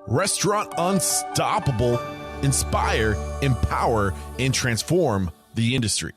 Restaurant Unstoppable, inspire, empower, and transform the industry.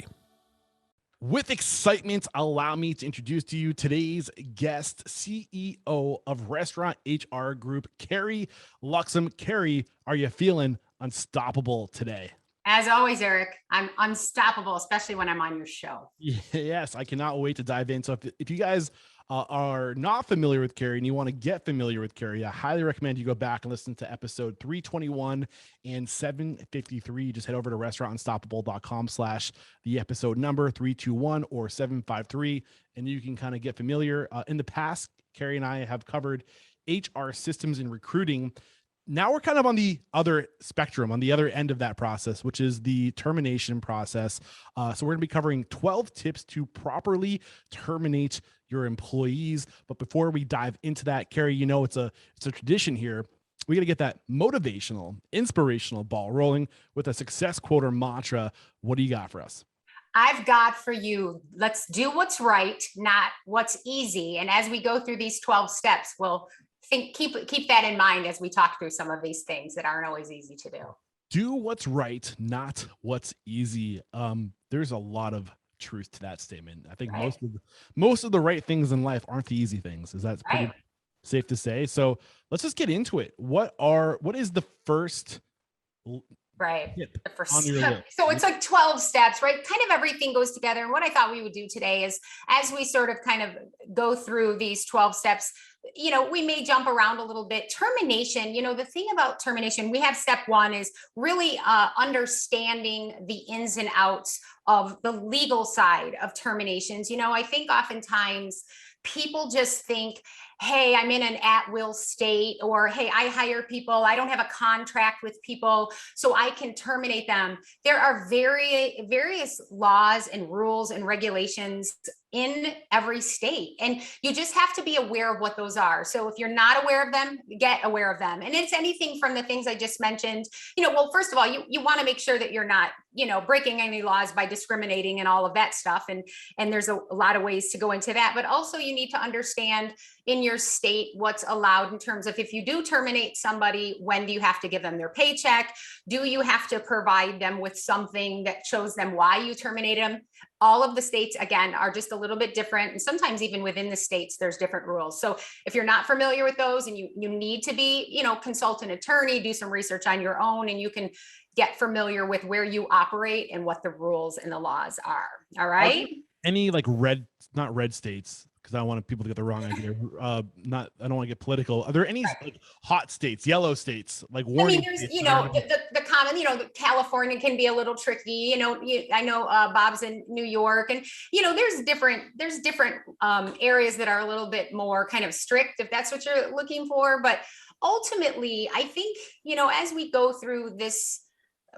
With excitement, allow me to introduce to you today's guest, CEO of Restaurant HR Group, Carrie Luxem. Carrie, are you feeling unstoppable today? As always, Eric, I'm unstoppable, especially when I'm on your show. Yes, I cannot wait to dive in. So if you guys are not familiar with Carrie and you want to get familiar with Carrie, I highly recommend you go back and listen to episode 321 and 753. Just head over to restaurantunstoppable.com/ the episode number 321 or 753, and you can kind of get familiar. In the past, Carrie and I have covered HR systems and recruiting. Now we're kind of on the other spectrum, on the other end of that process, which is the termination process. So we're going to be covering 12 tips to properly terminate your employees. But before we dive into that, Carrie, you know, it's a tradition here. We got to get that motivational, inspirational ball rolling with a success quote or mantra. What do you got for us? I've got for you, let's do what's right, not what's easy. And as we go through these 12 steps, we'll keep that in mind as we talk through some of these things that aren't always easy to do. Do what's right, not what's easy. There's a lot of truth to that statement. I think most of the right things in life aren't the easy things. Is that pretty safe to say? So let's just get into it. What is the first tip on your list? So it's like 12 steps, right? Kind of everything goes together. And what I thought we would do today is, as we sort of kind of go through these 12 steps, you know, we may jump around a little bit. Termination, you know, the thing about termination, we have step one is really understanding the ins and outs of the legal side of terminations. You know, I think oftentimes people just think, hey, I'm in an at-will state, or hey, I hire people, I don't have a contract with people, so I can terminate them. There are various laws and rules and regulations in every state, and you just have to be aware of what those are. So if you're not aware of them, get aware of them. And it's anything from the things I just mentioned. You know, well, first of all, you want to make sure that you're not, you know, breaking any laws by discriminating and all of that stuff. And there's a lot of ways to go into that, but also you need to understand in your state what's allowed in terms of, if you do terminate somebody, when do you have to give them their paycheck? Do you have to provide them with something that shows them why you terminated them? All of the states, again, are just a little bit different. And sometimes even within the states, there's different rules. So if you're not familiar with those, and you need to be, you know, consult an attorney, do some research on your own, and you can get familiar with where you operate and what the rules and the laws are. All right. Any like not red states, because I don't want people to get the wrong idea. I don't want to get political. Are there any like hot states, yellow states, like warning? I mean, there's, you know, the common, you know, California can be a little tricky. You know, I know Bob's in New York, and you know, there's different areas that are a little bit more kind of strict, if that's what you're looking for. But ultimately, I think, you know, as we go through this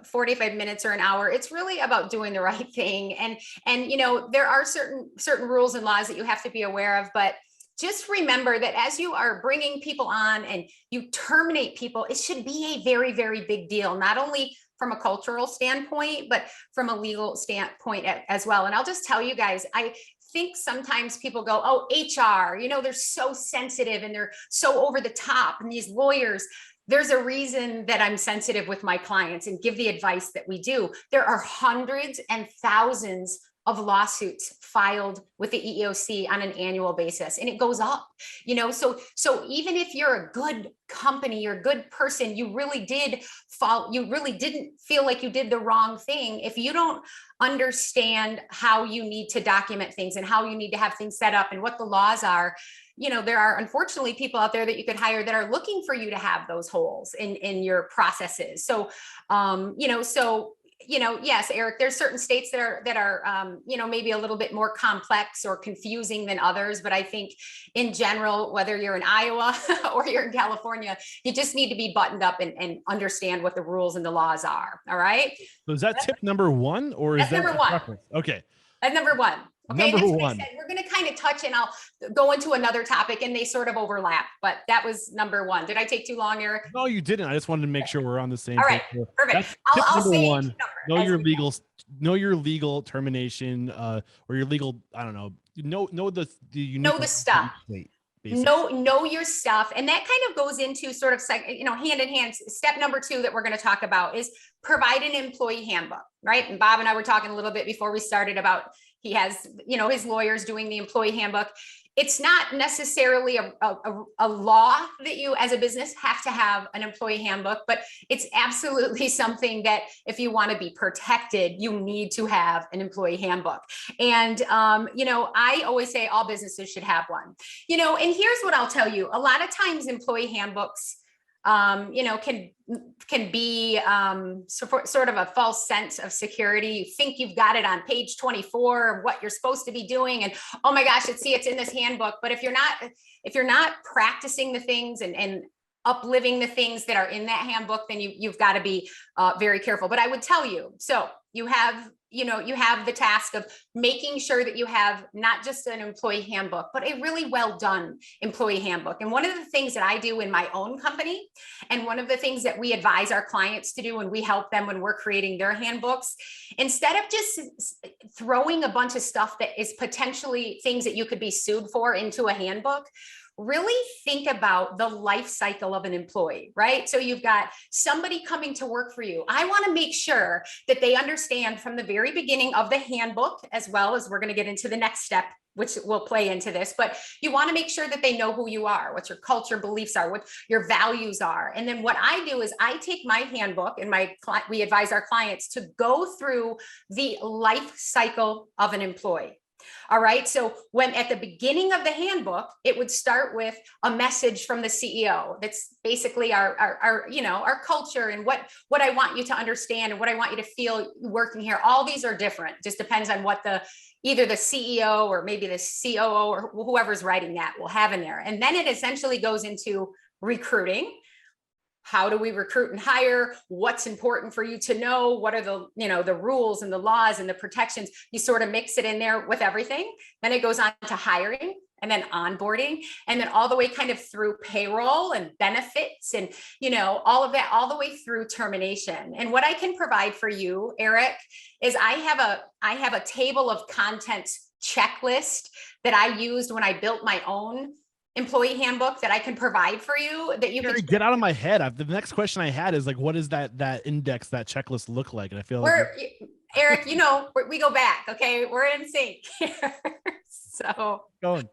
45 minutes or an hour, it's really about doing the right thing. And you know, there are certain rules and laws that you have to be aware of, but just remember that as you are bringing people on and you terminate people, it should be a very, very big deal, not only from a cultural standpoint, but from a legal standpoint as well. And I'll just tell you guys, I think sometimes people go, oh, HR, you know, they're so sensitive and they're so over the top, and these lawyers. There's a reason that I'm sensitive with my clients and give the advice that we do. There are hundreds and thousands of lawsuits filed with the EEOC on an annual basis, and it goes up, you know, so even if you're a good company, you're a good person, you really didn't feel like you did the wrong thing. If you don't understand how you need to document things and how you need to have things set up and what the laws are, you know, there are unfortunately people out there that you could hire that are looking for you to have those holes in your processes. So, yes, Eric, there's certain states that are, you know, maybe a little bit more complex or confusing than others. But I think in general, whether you're in Iowa or you're in California, you just need to be buttoned up and understand what the rules and the laws are. All right. So is that tip number one, or is that number one? Preference? Okay. That's number one. Okay, number one. Said, we're going to kind of touch, and I'll go into another topic, and they sort of overlap, but that was number one. Did I take too long, Eric? No, you didn't. I just wanted to make sure we're on the same. All right, page. perfect. I'll say one. Know your legal termination, or your legal. I don't know. Know the stuff. basics. Know your stuff. And that kind of goes into sort of, hand in hand. Step number 2 that we're going to talk about is provide an employee handbook, right? And Bob and I were talking a little bit before we started about, he has, his lawyers doing the employee handbook. It's not necessarily a law that you as a business have to have an employee handbook, but it's absolutely something that if you want to be protected, you need to have an employee handbook. And, I always say all businesses should have one, and here's what I'll tell you. A lot of times employee handbooks, can be sort of a false sense of security. You think you've got it on page 24 of what you're supposed to be doing, and oh my gosh, it's in this handbook. But if you're not practicing the things and upliving the things that are in that handbook, then you've got to be very careful. But I would tell you, so you have the task of making sure that you have not just an employee handbook, but a really well done employee handbook. And one of the things that I do in my own company, and one of the things that we advise our clients to do when we help them when we're creating their handbooks, instead of just throwing a bunch of stuff that is potentially things that you could be sued for into a handbook, really think about the life cycle of an employee, right? So you've got somebody coming to work for you. I want to make sure that they understand from the very beginning of the handbook, as well as we're going to get into the next step, which will play into this, but you want to make sure that they know who you are, what your culture beliefs are, what your values are. And then what I do is I take my handbook and we advise our clients to go through the life cycle of an employee. All right. So when at the beginning of the handbook, it would start with a message from the CEO. That's basically our culture and what I want you to understand and what I want you to feel working here. All these are different. Just depends on what either the CEO or maybe the COO or whoever's writing that will have in there. And then it essentially goes into recruiting. How do we recruit and hire? What's important for you to know? What are the rules and the laws and the protections? You sort of mix it in there with everything. Then it goes on to hiring and then onboarding, and then all the way kind of through payroll and benefits and, all of that, all the way through termination. And what I can provide for you, Eric, is I have a table of contents checklist that I used when I built my own employee handbook that I can provide for you that you can get out of my head. The next question I had is like, what does that index, that checklist look like? And I feel Eric, we go back. Okay. We're in sync here. So going.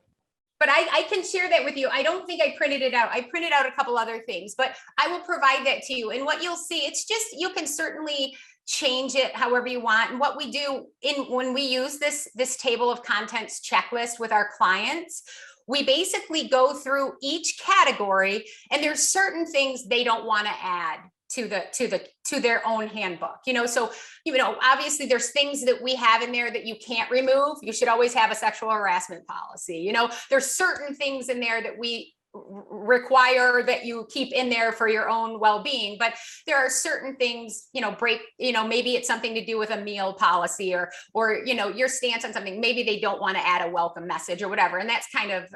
But I can share that with you. I don't think I printed it out. I printed out a couple other things, but I will provide that to you. And what you'll see, it's just, you can certainly change it however you want. And what we do when we use this table of contents checklist with our clients, we basically go through each category, and there's certain things they don't want to add to their own handbook. So obviously there's things that we have in there that you can't remove. You should always have a sexual harassment policy. There's certain things in there that we require that you keep in there for your own well-being, but there are certain things, maybe it's something to do with a meal policy or your stance on something. Maybe they don't want to add a welcome message or whatever, and that's kind of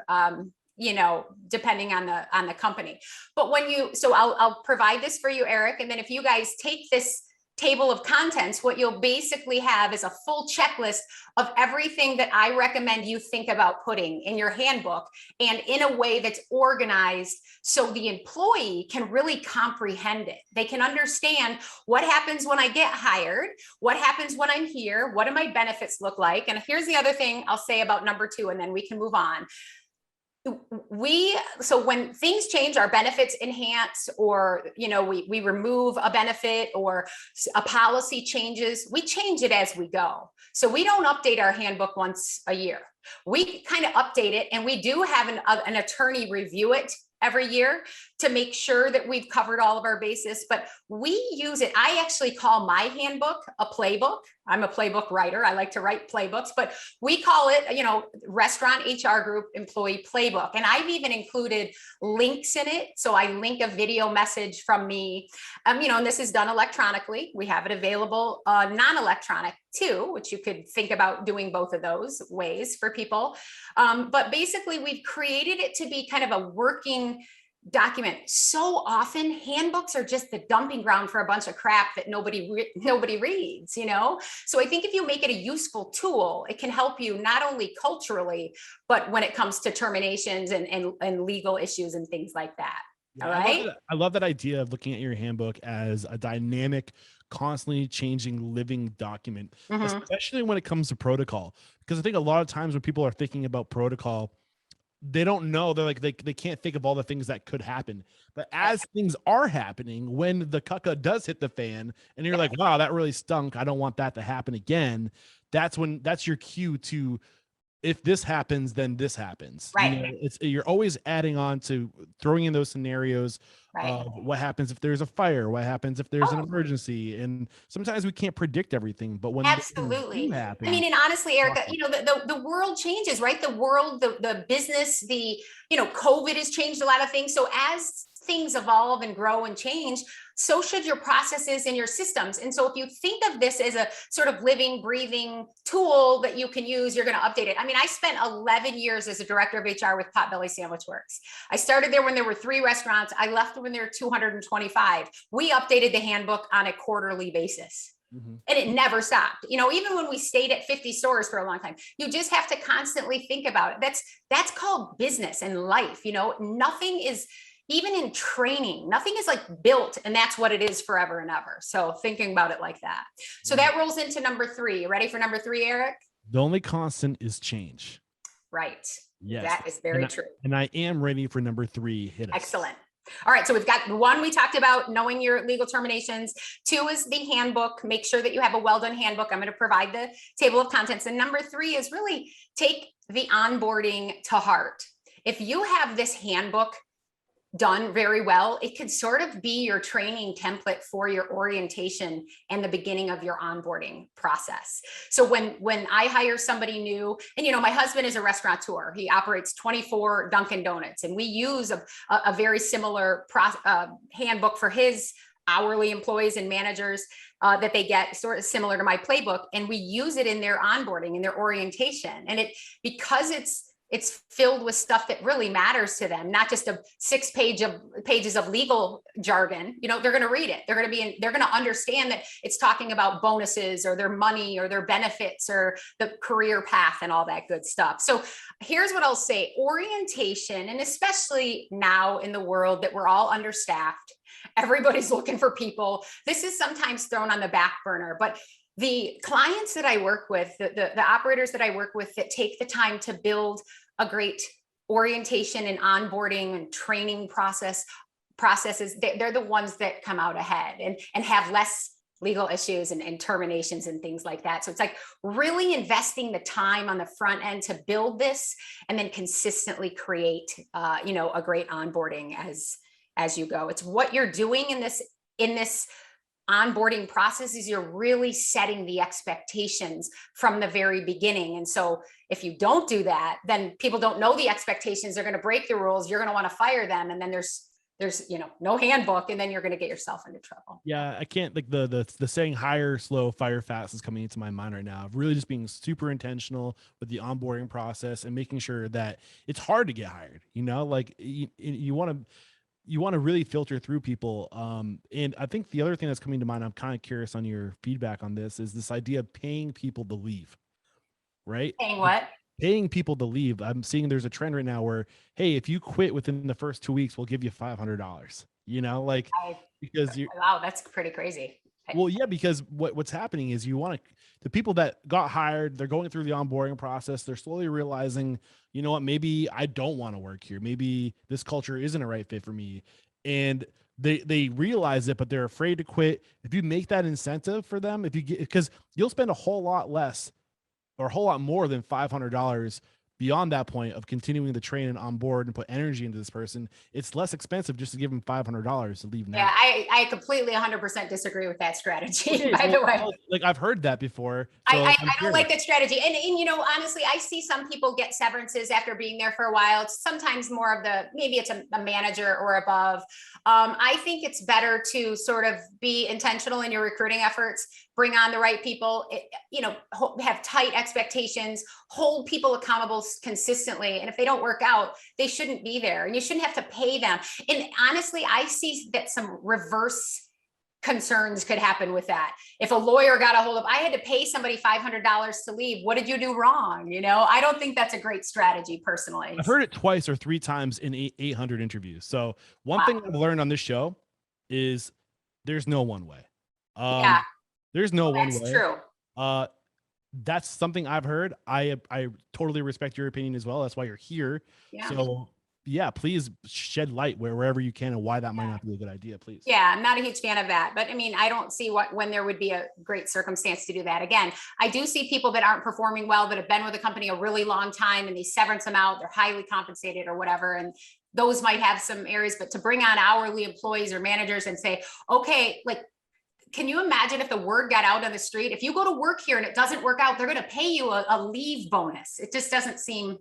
depending on the company. But I'll provide this for you, Eric, and then if you guys take this table of contents, what you'll basically have is a full checklist of everything that I recommend you think about putting in your handbook, and in a way that's organized so the employee can really comprehend it. They can understand what happens when I get hired, what happens when I'm here, what do my benefits look like. And here's the other thing I'll say about number 2, and then we can move on. So when things change, our benefits enhance, or we remove a benefit, or a policy changes, we change it as we go. So we don't update our handbook once a year. We kind of update it, and we do have an attorney review it every year to make sure that we've covered all of our bases. But we use it. I actually call my handbook a playbook. I'm a playbook writer. I like to write playbooks, but we call it, Restaurant HR Group Employee Playbook. And I've even included links in it. So I link a video message from me, and this is done electronically. We have it available non-electronic too, which you could think about doing both of those ways for people. But basically we've created it to be kind of a working document. So often handbooks are just the dumping ground for a bunch of crap that nobody reads, you know? So I think if you make it a useful tool, it can help you not only culturally, but when it comes to terminations and legal issues and things like that. Yeah, All right. I love that idea of looking at your handbook as a dynamic, constantly changing living document, Mm-hmm. especially when it comes to protocol. Because I think a lot of times when people are thinking about protocol, they don't know. They're like, they can't think of all the things that could happen. But as things are happening, when the cucka does hit the fan and you're like, wow, that really stunk, I don't want that to happen again. That's your cue to, if this happens, then this happens. You know, Right. you're always adding on to throwing in those scenarios Right. of what happens if there's a fire, what happens if there's an Oh, emergency. And sometimes we can't predict everything, but when those things do absolutely. I happen, mean, and honestly, Erica, awesome. you know, the world changes, right? The world, the business, you know, COVID has changed a lot of things. So as things evolve and grow and change, so should your processes and your systems. And so if you think of this as a sort of living, breathing tool that you can use, you're going to update it. I mean, I spent 11 years as a director of HR with Potbelly Sandwich Works. I started there when there were 3 restaurants. I left when there were 225. We updated the handbook on a quarterly basis. Mhm. And it never stopped. You know, even when we stayed at 50 stores for a long time, you just have to constantly think about it. That's called business and life. You know, nothing is, even in training, nothing is like built and that's what it is forever and ever. So thinking about it like that. So Right. that rolls into number 3. You ready for number 3, Eric? The only constant is change. Right. Yes. That is very true. And I am ready for number 3. Hit us. Excellent. All right, so we've got 1, we talked about knowing your legal terminations. 2 is the handbook. Make sure that you have a well-done handbook. I'm going to provide the table of contents. And number 3 is really take the onboarding to heart. If you have this handbook done very well, it could sort of be your training template for your orientation and the beginning of your onboarding process. So when I hire somebody new, and you know, my husband is a restaurateur, he operates 24 Dunkin' Donuts, and we use a very similar handbook for his hourly employees and managers that they get, sort of similar to my playbook, and we use it in their onboarding and their orientation. And because it's filled with stuff that really matters to them, not just a 6 pages of legal jargon. You know, they're going to read it. They're going to understand that it's talking about bonuses or their money or their benefits or the career path and all that good stuff. So here's what I'll say: orientation, and especially now in the world that we're all understaffed, everybody's looking for people. This is sometimes thrown on the back burner, but the clients that I work with, the operators that I work with that take the time to build a great orientation and onboarding and training processes, they're the ones that come out ahead and have less legal issues and terminations and things like that. So it's like really investing the time on the front end to build this and then consistently create, you know, a great onboarding as you go. It's what you're doing in this onboarding process is you're really setting the expectations from the very beginning. And so if you don't do that, then people don't know the expectations. They're going to break the rules. You're going to want to fire them. And then there's, you know, no handbook, and then you're going to get yourself into trouble. Yeah, I can't, like, the saying hire slow, fire fast is coming into my mind right now. Really just being super intentional with the onboarding process and making sure that it's hard to get hired. You know, like you want to really filter through people. And I think the other thing that's coming to mind, I'm kind of curious on your feedback on this, is this idea of paying people to leave, right? Saying what? Paying people to leave. I'm seeing there's a trend right now where, hey, if you quit within the first 2 weeks, we'll give you $500. You know, like, because you, Wow, that's pretty crazy. well, yeah, because what's happening is the people that got hired, they're going through the onboarding process. They're slowly realizing, you know what, maybe I don't want to work here. Maybe this culture isn't a right fit for me. And they realize it, but they're afraid to quit. If you make that incentive for them, because you'll spend a whole lot less or a whole lot more than $500 beyond that point of continuing to train and onboard and put energy into this person. It's less expensive just to give them $500 to leave now. Yeah, I completely 100% disagree with that strategy, Okay, by the way. Like I've heard that before. So I don't like that strategy. And, you know, honestly, I see some people get severances after being there for a while. It's sometimes more of maybe it's a manager or above. I think it's better to sort of be intentional in your recruiting efforts. bring on the right people, have tight expectations, hold people accountable consistently. And if they don't work out, they shouldn't be there, and you shouldn't have to pay them. And honestly, I see that some reverse concerns could happen with that. If a lawyer got a hold of, I had to pay somebody $500 to leave. What did you do wrong? I don't think that's a great strategy personally. I've heard it twice or 3 times in 800 interviews. So one thing I've learned on this show is there's no one way. Yeah, there's no one way. That's true. That's something I've heard. I totally respect your opinion as well. That's why you're here. Yeah. So yeah, please shed light wherever you can and why that might not be a good idea, please. Yeah, I'm not a huge fan of that, but I mean, I don't see when there would be a great circumstance to do that. Again, I do see people that aren't performing well, that have been with the company a really long time, and they severance them out, they're highly compensated or whatever. And those might have some areas, but to bring on hourly employees or managers and say, okay, like, can you imagine if the word got out on the street? If you go to work here and it doesn't work out, they're going to pay you a leave bonus. It just doesn't seem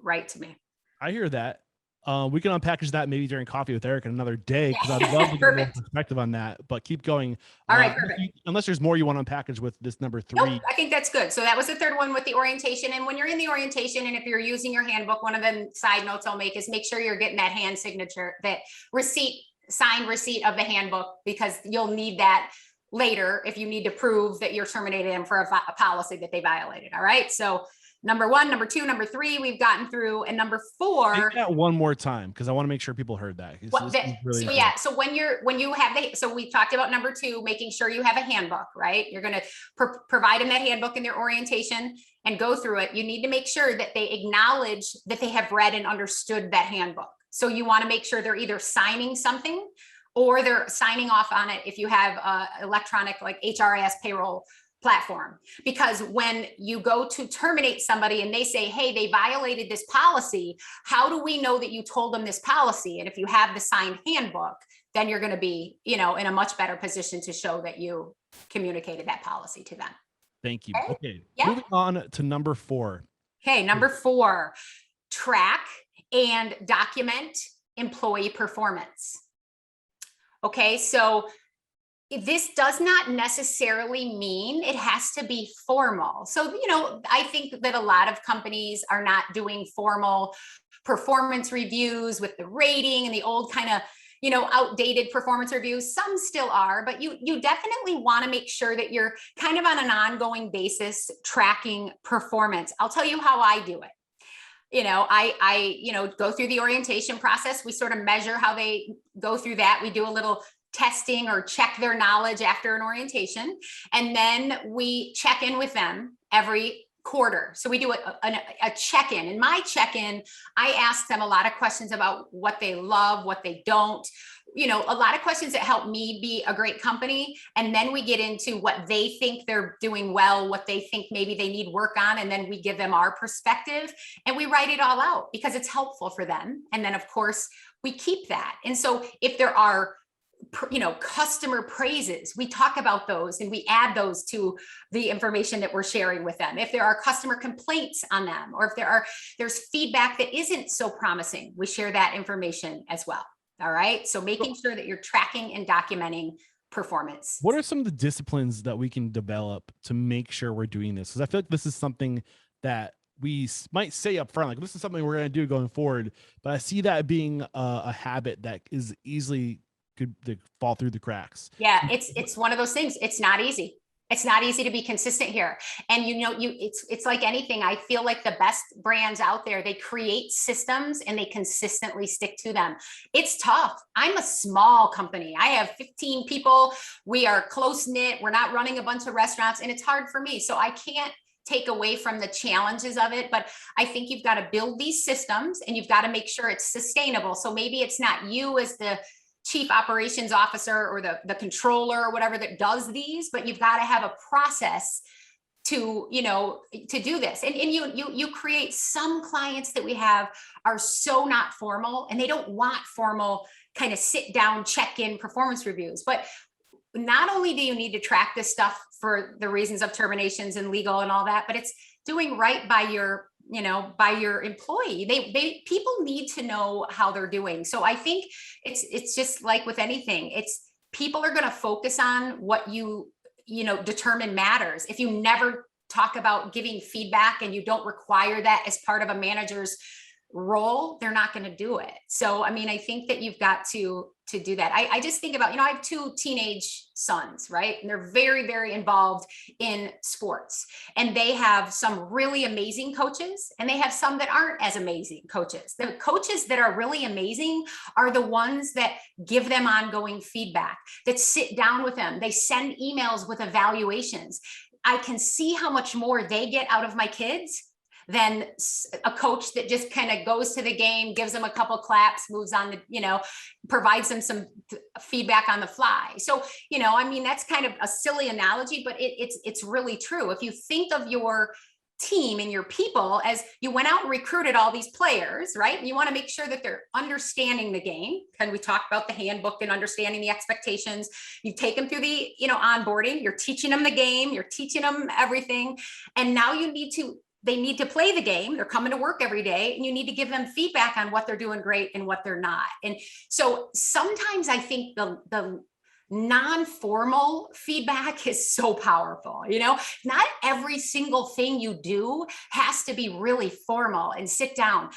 right to me. I hear that. We can unpackage that maybe during coffee with Eric another day, because I'd love to get more perspective on that. But keep going. All right, perfect. Unless there's more you want to unpackage with this number 3. Nope, I think that's good. So that was the third one with the orientation. And when you're in the orientation, and if you're using your handbook, one of the side notes I'll make is make sure you're getting that hand signature, that signed receipt of the handbook, because you'll need that later if you need to prove that you're terminating them for a policy that they violated. All right. So number 1, number 2, number 3, we've gotten through. And number 4. Take that one more time, because I want to make sure people heard that. So when you have so we talked about number 2, making sure you have a handbook, right? You're going to provide them that handbook in their orientation and go through it. You need to make sure that they acknowledge that they have read and understood that handbook. So you want to make sure they're either signing something or they're signing off on it if you have electronic, like HRIS payroll platform. Because when you go to terminate somebody and they say, hey, they violated this policy, how do we know that you told them this policy? And if you have the signed handbook, then you're going to be, in a much better position to show that you communicated that policy to them. Thank you. Okay. Yeah. Moving on to number 4. Okay. Number 4, track and document employee performance. Okay. So this does not necessarily mean it has to be formal. So, I think that a lot of companies are not doing formal performance reviews with the rating and the old kind of, outdated performance reviews. Some still are, but you definitely want to make sure that you're kind of on an ongoing basis tracking performance. I'll tell you how I do it. I go through the orientation process. We sort of measure how they go through that. We do a little testing or check their knowledge after an orientation. And then we check in with them every quarter. So we do a check-in. In my check-in, I ask them a lot of questions about what they love, what they don't, a lot of questions that help me be a great company. And then we get into what they think they're doing well, what they think maybe they need work on. And then we give them our perspective and we write it all out because it's helpful for them. And then of course we keep that. And so if there are customer praises, we talk about those and we add those to the information that we're sharing with them. If there are customer complaints on them, or if there's feedback that isn't so promising, we share that information as well. All right. So making sure that you're tracking and documenting performance. What are some of the disciplines that we can develop to make sure we're doing this? Because I feel like this is something that we might say up front, like this is something we're going to do going forward, but I see that being a habit that is easily could fall through the cracks. Yeah, it's one of those things. It's not easy. It's not easy to be consistent here. And it's like anything. I feel like the best brands out there, they create systems and they consistently stick to them. It's tough. I'm a small company. I have 15 people. We are close knit. We're not running a bunch of restaurants, and it's hard for me. So I can't take away from the challenges of it, but I think you've got to build these systems and you've got to make sure it's sustainable. So maybe it's not you as the chief operations officer or the controller or whatever that does these, but you've got to have a process to do this. And you create, some clients that we have are so not formal and they don't want formal kind of sit down, check-in performance reviews. But not only do you need to track this stuff for the reasons of terminations and legal and all that, but it's doing right by your employee. People need to know how they're doing. So I think it's just like with anything, people are going to focus on what you determine matters. If you never talk about giving feedback and you don't require that as part of a manager's role, they're not going to do it. So, I mean, I think that you've got to do that. I just think about, I have 2 teenage sons, right? And they're very, very involved in sports, and they have some really amazing coaches and they have some that aren't as amazing coaches. The coaches that are really amazing are the ones that give them ongoing feedback, that sit down with them. They send emails with evaluations. I can see how much more they get out of my kids than a coach that just kind of goes to the game, gives them a couple claps, moves on to, provides them some feedback on the fly. So, I mean, that's kind of a silly analogy, but it's really true. If you think of your team and your people as you went out and recruited all these players, right? And you want to make sure that they're understanding the game. And we talked about the handbook and understanding the expectations. You take them through the, onboarding, you're teaching them the game, you're teaching them everything. And now they need to play the game. They're coming to work every day, and you need to give them feedback on what they're doing great and what they're not. And so sometimes I think the non-formal feedback is so powerful. Not every single thing you do has to be really formal and sit down.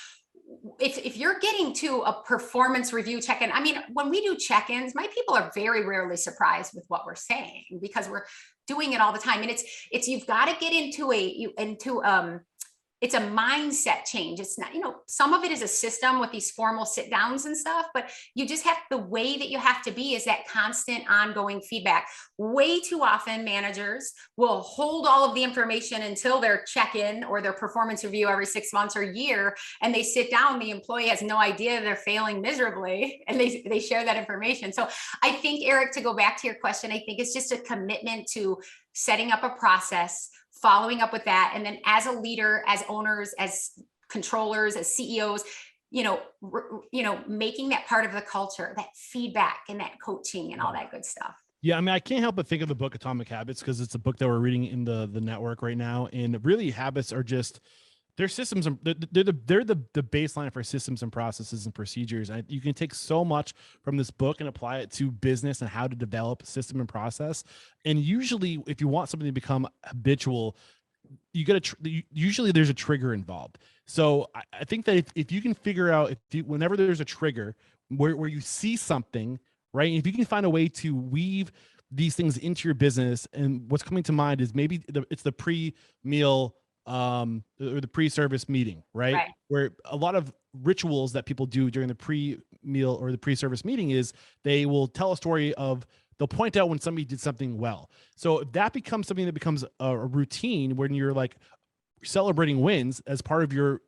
If you're getting to a performance review check-in, I mean, when we do check-ins, my people are very rarely surprised with what we're saying because we're doing it all the time. And it's you've got to get into it's a mindset change. It's not, some of it is a system with these formal sit downs and stuff, but you just have, the way that you have to be is that constant ongoing feedback. Way too often managers will hold all of the information until their check-in or their performance review every 6 months or year. And they sit down, the employee has no idea they're failing miserably, and they share that information. So I think, Eric, to go back to your question, I think it's just a commitment to setting up a process, following up with that. And then as a leader, as owners, as controllers, as CEOs, making that part of the culture, that feedback and that coaching and all that good stuff. Yeah, I mean, I can't help but think of the book Atomic Habits because it's a book that we're reading in the network right now. And really, habits are just, they're systems, and they're the baseline for systems and processes and procedures. And you can take so much from this book and apply it to business and how to develop system and process. And usually, if you want something to become habitual, you get usually there's a trigger involved. So I think that if you can figure out, whenever there's a trigger where you see something, right, if you can find a way to weave these things into your business, and what's coming to mind is maybe it's the pre-meal or the pre-service meeting, right? Where a lot of rituals that people do during the pre-meal or the pre-service meeting is they will tell a story of, they'll point out when somebody did something well. So if that becomes something that becomes a routine, when you're like celebrating wins as part of your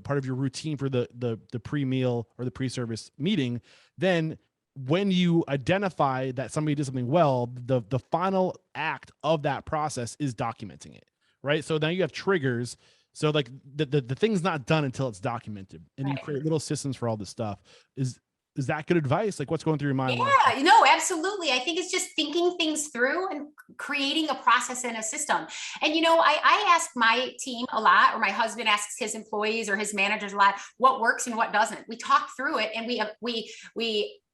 part of your routine for the pre-meal or the pre-service meeting, then when you identify that somebody did something well, the final act of that process is documenting it. Right. So now you have triggers. So like the thing's not done until it's documented, and you create little systems for all this stuff. Is that good advice? Like, what's going through your mind? Yeah, no, absolutely. I think it's just thinking things through and creating a process and a system. And, I ask my team a lot, or my husband asks his employees or his managers a lot, what works and what doesn't. We talk through it, and we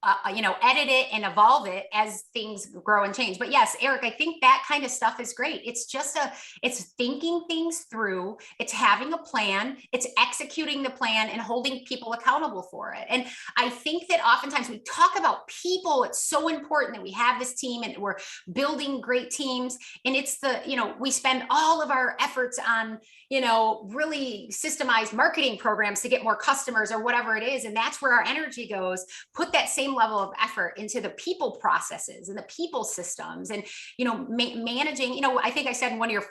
edit it and evolve it as things grow and change. But yes, Eric, I think that kind of stuff is great. It's just it's thinking things through. It's having a plan. It's executing the plan and holding people accountable for it. And I think that oftentimes we talk about people. It's so important that we have this team and we're building great teams. And it's we spend all of our efforts on, really systemized marketing programs to get more customers or whatever it is. And that's where our energy goes. Put that same level of effort into the people processes and the people systems, and managing. I think I said in one of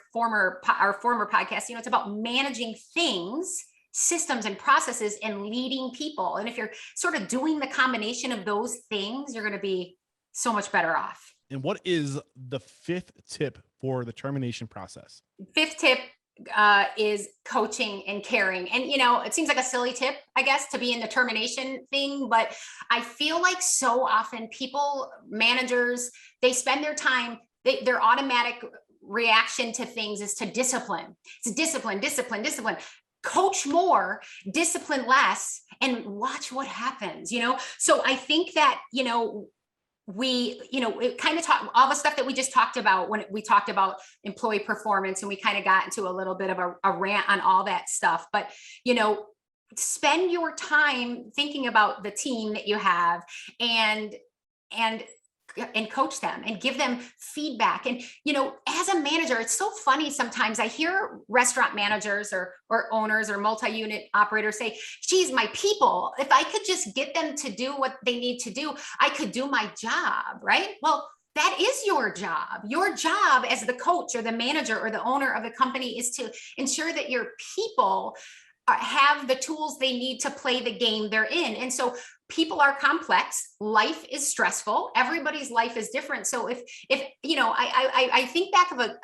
our former podcasts, it's about managing things, systems and processes, and leading people. And if you're sort of doing the combination of those things, you're going to be so much better off. And what is the 5th tip for the termination process? 5th tip is coaching and caring. And, it seems like a silly tip, I guess, to be in the termination thing, but I feel like so often managers, they spend their time, their automatic reaction to things is to discipline. It's discipline. Coach more, discipline less, and watch what happens, So I think that, it kind of talk all the stuff that we just talked about when we talked about employee performance, and we kind of got into a little bit of a rant on all that stuff. But, spend your time thinking about the team that you have, and coach them and give them feedback. And, as a manager, it's so funny. Sometimes I hear restaurant managers or owners or multi-unit operators say, geez, my people, if I could just get them to do what they need to do, I could do my job, right? Well, that is your job. Your job as the coach or the manager or the owner of the company is to ensure that your people have the tools they need to play the game they're in. And so people are complex. Life is stressful. Everybody's life is different. So if I think back of a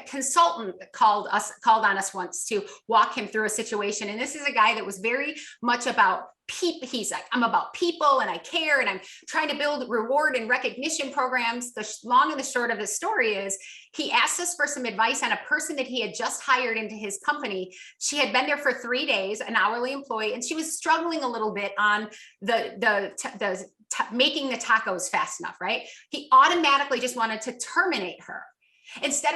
consultant that called on us once to walk him through a situation. And this is a guy that was very much about people. He's like, I'm about people and I care, and I'm trying to build reward and recognition programs. The long and the short of the story is he asked us for some advice on a person that he had just hired into his company. She had been there for 3 days, an hourly employee, and she was struggling a little bit on making the tacos fast enough, right? He automatically just wanted to terminate her. Instead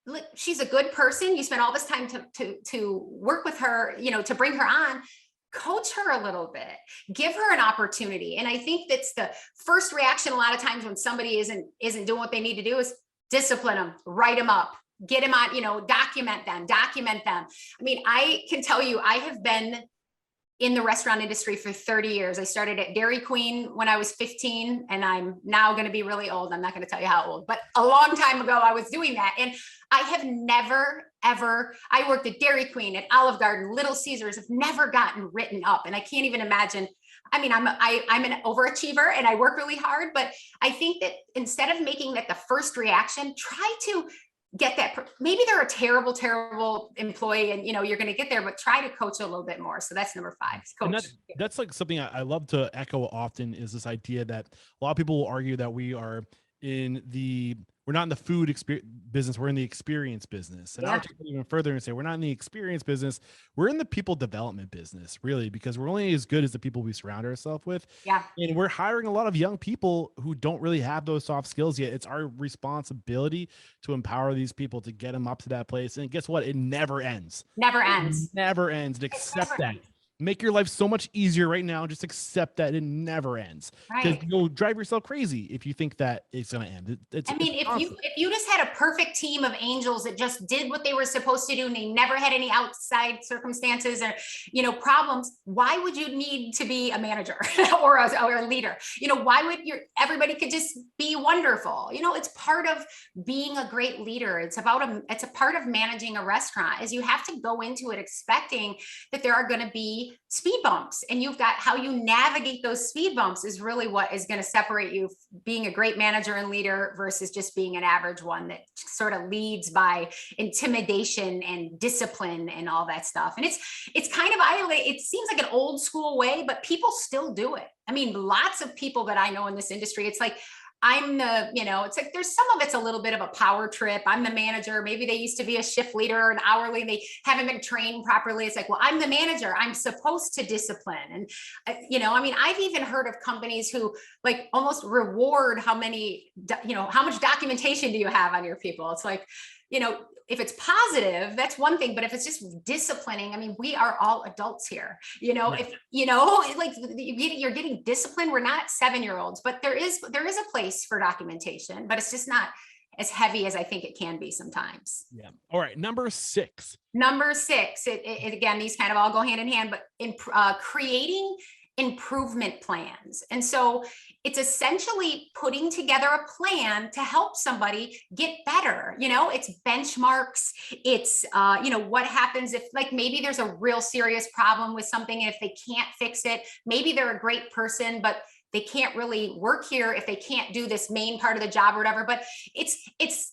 of, she's a good person, you spent all this time to work with her, to bring her on. Coach her a little bit, give her an opportunity. And I think that's the first reaction a lot of times when somebody isn't doing what they need to do is discipline them, write them up, get them on, document them. I mean, I can tell you, I have been in the restaurant industry for 30 years. I started at Dairy Queen when I was 15, and I'm now going to be really old. I'm not going to tell you how old, but a long time ago I was doing that. And I have never, ever, I worked at Dairy Queen, at Olive Garden, Little Caesars, have never gotten written up. And I can't even imagine. I mean, I'm an overachiever and I work really hard, but I think that instead of making that the first reaction, try to get that. Maybe they're a terrible, terrible employee and you're going to get there, but try to coach a little bit more. So that's number 5. Coach. And that's like something I love to echo often, is this idea that a lot of people will argue that we're not in the food business, we're in the experience business. And I'll take it even further and say we're not in the experience business, we're in the people development business, really, because we're only as good as the people we surround ourselves with. Yeah. And we're hiring a lot of young people who don't really have those soft skills yet. It's our responsibility to empower these people, to get them up to that place. And guess what? It never ends. Never ends. It never ends. And accept that. Make your life so much easier right now. Just accept that it never ends, because you'll drive yourself crazy if you think that it's going to end. If you just had a perfect team of angels that just did what they were supposed to do and they never had any outside circumstances or, problems, why would you need to be a manager or a leader? Why would everybody could just be wonderful? It's part of being a great leader. It's a part of managing a restaurant, is you have to go into it expecting that there are going to be speed bumps, and you've got how you navigate those speed bumps is really what is going to separate you being a great manager and leader versus just being an average one that sort of leads by intimidation and discipline and all that stuff. And it's kind of, it seems like an old school way, but people still do it. I mean, lots of people that I know in this industry, it's like, it's like there's some of it's a little bit of a power trip. I'm the manager. Maybe they used to be a shift leader or an hourly and they haven't been trained properly. It's like, well, I'm the manager. I'm supposed to discipline. And, I've even heard of companies who like almost reward how much documentation do you have on your people? It's like, if it's positive, that's one thing, but if it's just disciplining, we are all adults here, if, like you're getting disciplined, we're not 7-year-olds, but there is a place for documentation, but it's just not as heavy as I think it can be sometimes. Yeah. All right. Number 6, it again, these kind of all go hand in hand, but in creating improvement plans. And so it's essentially putting together a plan to help somebody get better. It's benchmarks. It's, what happens if like, maybe there's a real serious problem with something. And if they can't fix it, maybe they're a great person, but they can't really work here if they can't do this main part of the job or whatever. But it's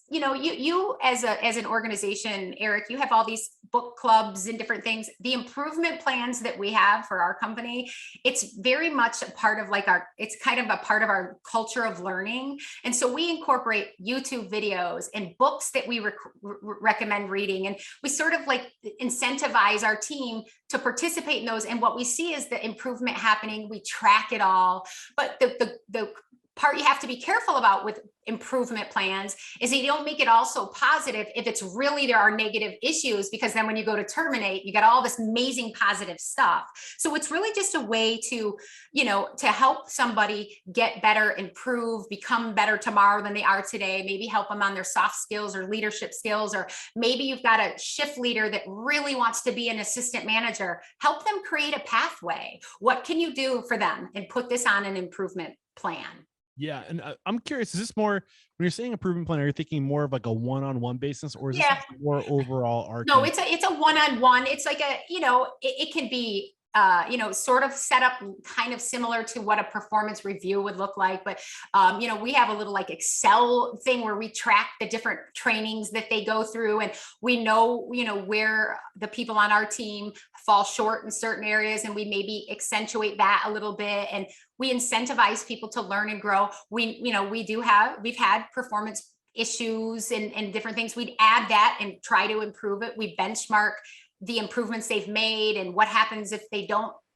you as an organization, Eric, you have all these book clubs and different things. The improvement plans that we have for our company, it's very much a part of it's kind of a part of our culture of learning. And so we incorporate YouTube videos and books that we recommend reading. And we sort of like incentivize our team to participate in those. And what we see is the improvement happening. We track it all. But the part you have to be careful about with improvement plans is that you don't make it all so positive if it's really there are negative issues, because then when you go to terminate, you got all this amazing positive stuff. So it's really just a way to, to help somebody get better, improve, become better tomorrow than they are today. Maybe help them on their soft skills or leadership skills, or maybe you've got a shift leader that really wants to be an assistant manager. Help them create a pathway. What can you do for them, and put this on an improvement plan? Yeah. And I'm curious, is this more, when you're saying improvement plan, are you thinking more of like a one-on-one basis, or is this more overall arc? No, it's a one-on-one. It's like it can be sort of set up kind of similar to what a performance review would look like. But, we have a little like Excel thing where we track the different trainings that they go through, and we know, where the people on our team fall short in certain areas, and we maybe accentuate that a little bit. And we incentivize people to learn and grow. We've had performance issues and different things. We'd add that and try to improve it. We benchmark the improvements they've made, and what happens if they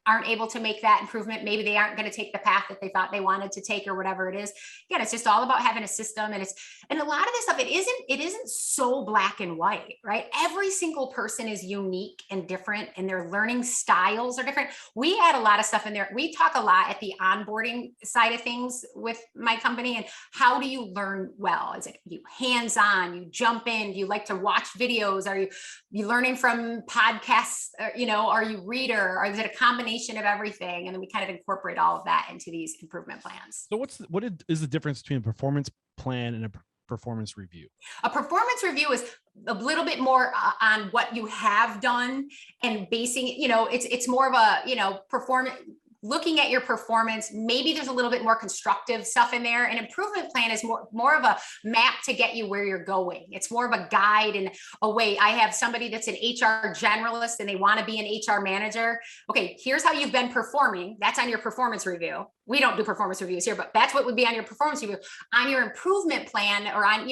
aren't able to make that improvement. Maybe they aren't going to take the path that they thought they wanted to take, or whatever it is. Again, it's just all about having a system. And a lot of this stuff, it isn't so black and white, right? Every single person is unique and different, and their learning styles are different. We add a lot of stuff in there. We talk a lot at the onboarding side of things with my company. And how do you learn well? Is it you hands-on, you jump in, do you like to watch videos? Are you learning from podcasts? Are you reader? Or is it a combination of everything? And then we kind of incorporate all of that into these improvement plans. So what is the difference between a performance plan and a performance review? A performance review is a little bit more on what you have done, and basing, it's more of a, performance, looking at your performance. Maybe there's a little bit more constructive stuff in there. An improvement plan is more of a map to get you where you're going. It's more of a guide and a way. I have somebody that's an HR generalist and they want to be an HR manager. Okay, here's how you've been performing. That's on your performance review. We don't do performance reviews here, but that's what would be on your performance review. On your improvement plan, or on,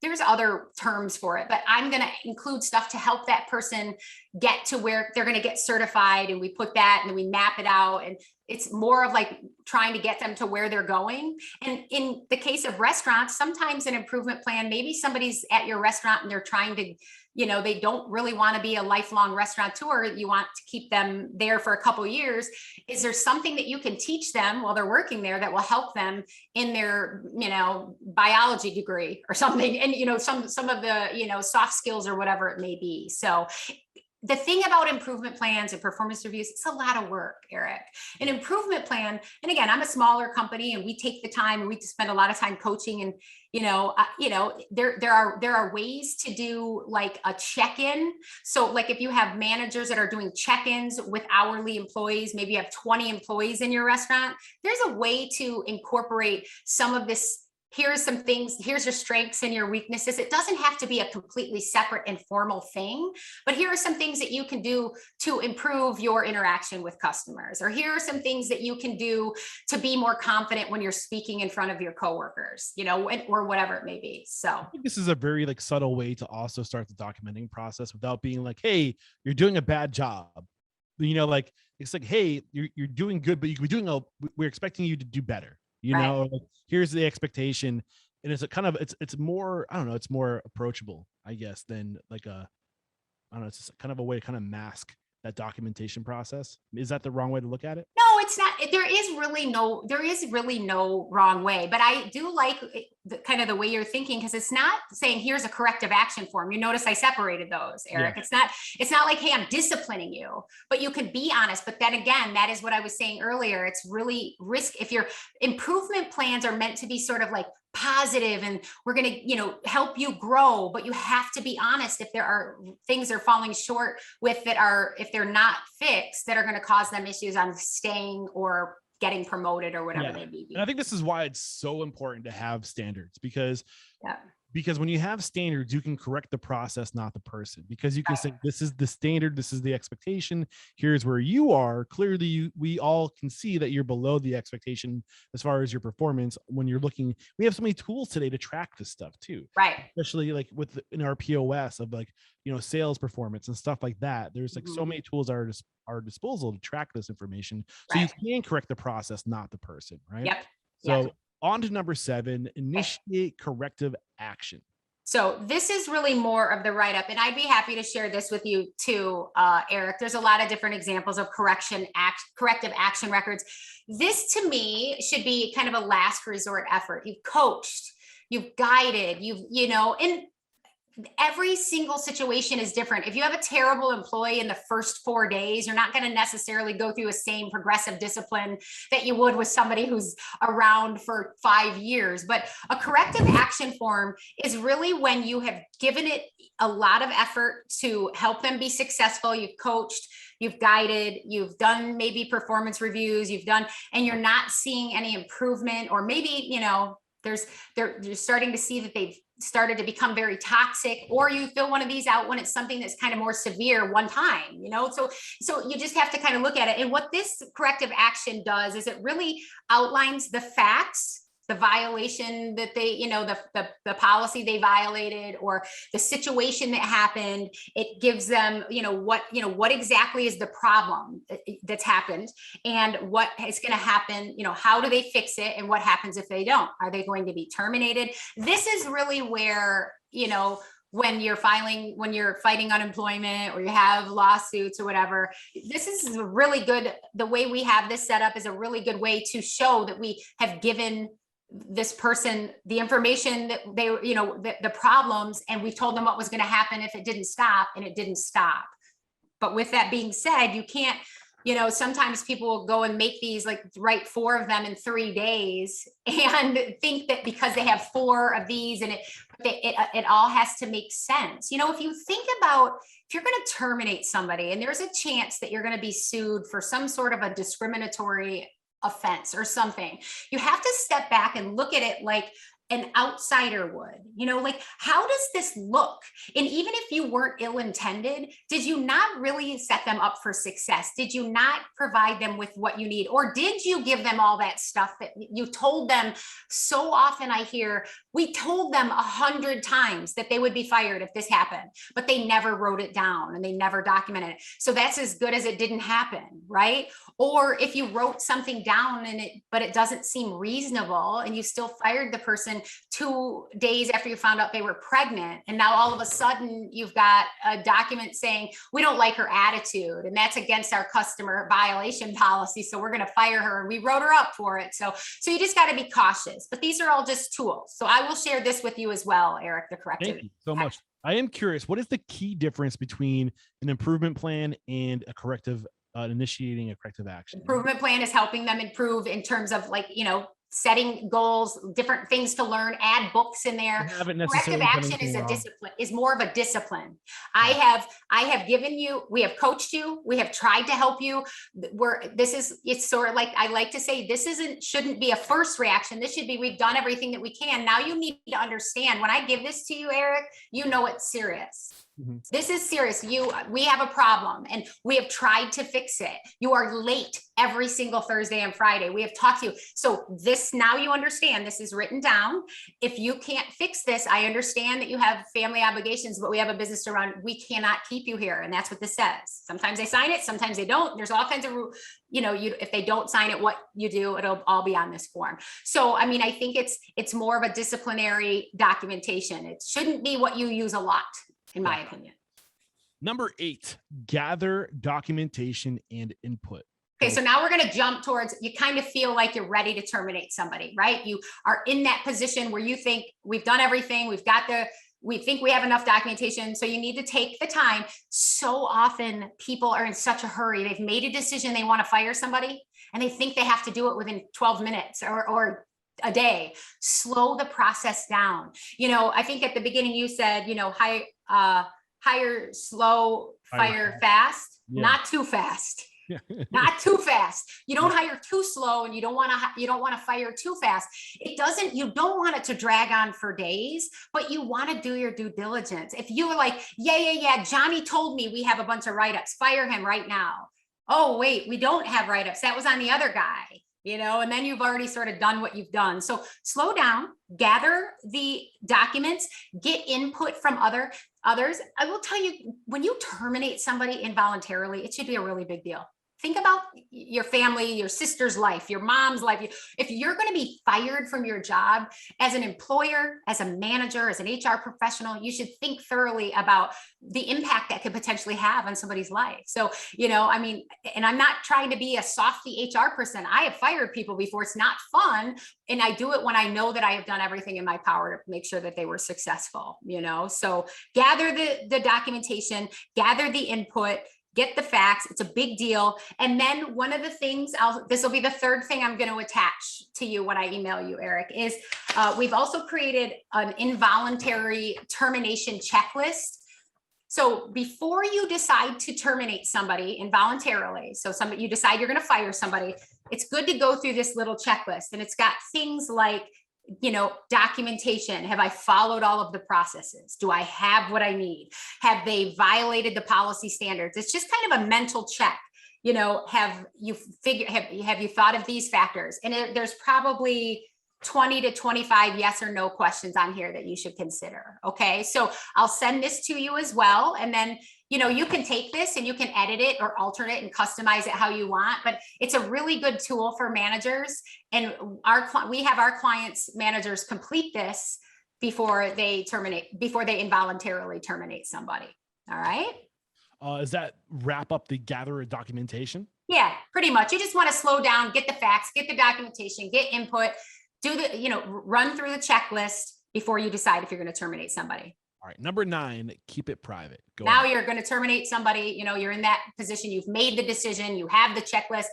there's other terms for it, but I'm going to include stuff to help that person get to where they're going to get certified. And we put that, and then we map it out. And it's more of like trying to get them to where they're going. And in the case of restaurants, sometimes an improvement plan, maybe somebody's at your restaurant and they're trying to, they don't really want to be a lifelong restaurateur. You want to keep them there for a couple of years. Is there something that you can teach them while they're working there that will help them in their, biology degree or something? And, some of the, soft skills or whatever it may be. So the thing about improvement plans and performance reviews, it's a lot of work, Eric. An improvement plan, and again, I'm a smaller company, and we take the time, and we spend a lot of time coaching. And there are ways to do like a check-in. So like if you have managers that are doing check-ins with hourly employees, maybe you have 20 employees in your restaurant, there's a way to incorporate some of this. Here's some things, here's your strengths and your weaknesses. It doesn't have to be a completely separate and formal thing, but here are some things that you can do to improve your interaction with customers. Or here are some things that you can do to be more confident when you're speaking in front of your coworkers, or whatever it may be. So I think this is a very like subtle way to also start the documenting process without being like, hey, you're doing a bad job. Like, it's like, hey, you're doing good, but you could be doing we're expecting you to do better. Like, here's the expectation. And it's a kind of, it's more, I don't know, it's more approachable, I guess, than like it's just kind of a way to kind of mask that documentation process. Is that the wrong way to look at it? No, it's not. There is really no wrong way, but I do like the way you're thinking, because it's not saying here's a corrective action form. You notice I separated those, Eric. Yeah. It's not like, hey, I'm disciplining you, but you could be honest. But then again, that is what I was saying earlier. It's really risk. If your improvement plans are meant to be sort of like positive and we're going to, help you grow, but you have to be honest if there are things they're falling short with if they're not fixed, that are going to cause them issues on staying or getting promoted or whatever they may be. And I think this is why it's so important to have standards, because when you have standards, you can correct the process, not the person, because you can say, this is the standard, this is the expectation, here's where you are. Clearly, we all can see that you're below the expectation as far as your performance. When you're looking, we have so many tools today to track this stuff too. Right. Especially like in our POS of like, sales performance and stuff like that. There's like so many tools at our disposal to track this information. So you can correct the process, not the person. Right. Yep. So On to number 7, initiate corrective action. So this is really more of the write-up, and I'd be happy to share this with you too, Eric. There's a lot of different examples of corrective action records. This to me should be kind of a last resort effort. You've coached, you've guided, and every single situation is different. If you have a terrible employee in the first 4 days, you're not going to necessarily go through the same progressive discipline that you would with somebody who's around for 5 years. But a corrective action form is really when you have given it a lot of effort to help them be successful. You've coached, you've guided, you've done maybe performance reviews, and you're not seeing any improvement, or maybe, you're starting to see that they've started to become very toxic, or you fill one of these out when it's something that's kind of more severe one time, so you just have to kind of look at it. And what this corrective action does is it really outlines the facts, the violation that they, the policy they violated, or the situation that happened. It gives them, what exactly is the problem that's happened, and what is going to happen, how do they fix it, and what happens if they don't? Are they going to be terminated? This is really where, when you're fighting unemployment, or you have lawsuits or whatever, this is really good. The way we have this set up is a really good way to show that we have given this person the information that they, the problems, and we've told them what was going to happen if it didn't stop, and it didn't stop. But with that being said, you can't, sometimes people will go and make these, like, write 4 of them in 3 days and think that because they have 4 of these, and it all has to make sense. If you think about, if you're going to terminate somebody and there's a chance that you're going to be sued for some sort of a discriminatory offense or something, you have to step back and look at it like an outsider would, like, how does this look? And even if you weren't ill-intended, did you not really set them up for success? Did you not provide them with what you need? Or did you give them all that stuff that you told them? So often I hear, we told them 100 times that they would be fired if this happened, but they never wrote it down and they never documented it. So that's as good as it didn't happen, right? Or if you wrote something down but it doesn't seem reasonable, and you still fired the person 2 days after you found out they were pregnant, and now all of a sudden you've got a document saying, we don't like her attitude, and that's against our customer violation policy, so we're going to fire her, and we wrote her up for it. So you just got to be cautious. But these are all just tools. So I will share this with you as well, Eric, the corrective. Thank you so much. I am curious, what is the key difference between an improvement plan and a corrective, initiating a corrective action? Improvement plan is helping them improve in terms of, like, setting goals, different things to learn, add books in there. Corrective action is a discipline, is more of a discipline. Yeah. I have given you, we have coached you, we have tried to help you. It's sort of like, I like to say, shouldn't be a first reaction. This should be, we've done everything that we can. Now you need to understand, when I give this to you, Eric, it's serious. Mm-hmm. This is serious. We have a problem, and we have tried to fix it. You are late every single Thursday and Friday. We have talked to you. So now you understand, this is written down. If you can't fix this, I understand that you have family obligations, but we have a business to run. We cannot keep you here. And that's what this says. Sometimes they sign it, sometimes they don't. There's all kinds of, if they don't sign it, what you do, it'll all be on this form. So, I think it's more of a disciplinary documentation. It shouldn't be what you use a lot, in my opinion. Number 8, gather documentation and input. Okay, so now we're going to jump towards, you kind of feel like you're ready to terminate somebody, right? You are in that position where you think, we've done everything, we think we have enough documentation, so you need to take the time. So often people are in such a hurry. They've made a decision, they want to fire somebody, and they think they have to do it within 12 minutes or a day. Slow the process down. I think at the beginning you said, hire slow, fire fast, not too fast. Not too fast. You don't hire too slow, and you don't want to fire too fast. You don't want it to drag on for days, but you want to do your due diligence. If you were like, yeah, Johnny told me we have a bunch of write-ups, fire him right now. Oh, wait, we don't have write-ups. That was on the other guy. And then you've already sort of done what you've done. So slow down, gather the documents, get input from others. I will tell you, when you terminate somebody involuntarily, it should be a really big deal. think about your family, your sister's life, your mom's life. If you're going to be fired from your job as an employer, as a manager, as an HR professional, you should think thoroughly about the impact that could potentially have on somebody's life. So, I mean, and I'm not trying to be a softy HR person. I have fired people before. It's not fun. And I do it when I know that I have done everything in my power to make sure that they were successful, So gather the documentation, gather the input, get the facts. It's a big deal. And then one of the things, this will be the third thing I'm going to attach to you when I email you, Eric, is we've also created an involuntary termination checklist. So before you decide to terminate somebody involuntarily, so you decide you're going to fire somebody, it's good to go through this little checklist. And it's got things like, documentation. Have I followed all of the processes? Do I have what I need? Have they violated the policy standards? It's just kind of a mental check. Have you thought of these factors? And there's probably 20 to 25 yes or no questions on here that you should consider. Okay. So I'll send this to you as well. And then, you can take this and you can edit it or alter it and customize it how you want, but it's a really good tool for managers. And we have our clients, managers complete this before they involuntarily terminate somebody. All right. Does that wrap up the gather of documentation? Yeah, pretty much. You just want to slow down, get the facts, get the documentation, get input, run through the checklist before you decide if you're going to terminate somebody. All right. Number 9, keep it private. Now you're going to terminate somebody, you're in that position. You've made the decision. You have the checklist.